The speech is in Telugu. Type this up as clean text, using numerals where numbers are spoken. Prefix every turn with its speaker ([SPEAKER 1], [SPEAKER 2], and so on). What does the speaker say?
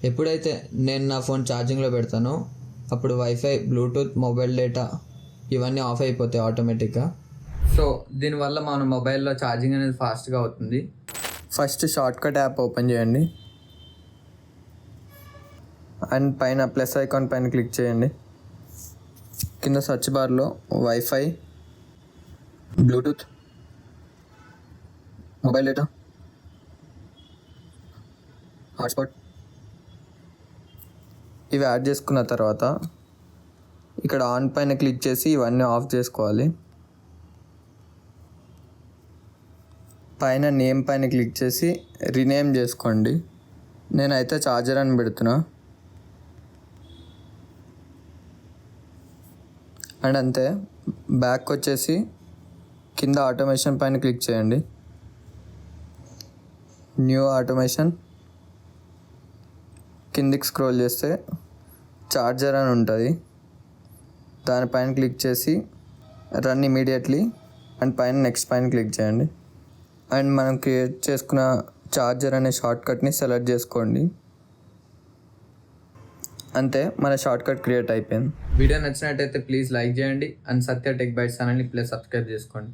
[SPEAKER 1] ఎప్పుడైతే నేను నా ఫోన్ ఛార్జింగ్లో పెడతానో అప్పుడు వైఫై, బ్లూటూత్, మొబైల్ డేటా ఇవన్నీ ఆఫ్ అయిపోతాయి ఆటోమేటిక్గా. సో దీనివల్ల మన మొబైల్లో ఛార్జింగ్ అనేది ఫాస్ట్గా అవుతుంది. ఫస్ట్ షార్ట్కట్ యాప్ ఓపెన్ చేయండి అండ్ పైన ప్లస్ ఐకాన్ పైన క్లిక్ చేయండి. కింద సర్చ్ బార్లో wifi, Bluetooth, mobile data, hotspot ఇవి యాడ్ చేసుకున్న తర్వాత ఇక్కడ ఆన్ పైన క్లిక్ చేసి ఇవన్నీ ఆఫ్ చేసుకోవాలి. పైన నేమ్ పైన క్లిక్ చేసి రీనేమ్ చేసుకోండి. నేనైతే ఛార్జర్ అని పెడుతున్నా. అండ్ అంతే. బ్యాక్ వచ్చేసి కింద ఆటోమేషన్ పైన క్లిక్ చేయండి. న్యూ ఆటోమేషన్ కిందికి స్క్రోల్ చేస్తే ఛార్జర్ అని ఉంటుంది. దానిపైన క్లిక్ చేసి రన్ ఇమీడియట్లీ అండ్ పైన నెక్స్ట్ పైన క్లిక్ చేయండి. అండ్ మనం క్రియేట్ చేసుకున్న ఛార్జర్ అనే షార్ట్కట్ని సెలెక్ట్ చేసుకోండి. అంతే, మన షార్ట్కట్ క్రియేట్ అయిపోయింది. వీడియో నచ్చినట్టయితే ప్లీజ్ లైక్ చేయండి అండ్ సత్య టెక్ బైట్స్ ఛానల్ని ప్లీజ్ సబ్స్క్రైబ్ చేసుకోండి.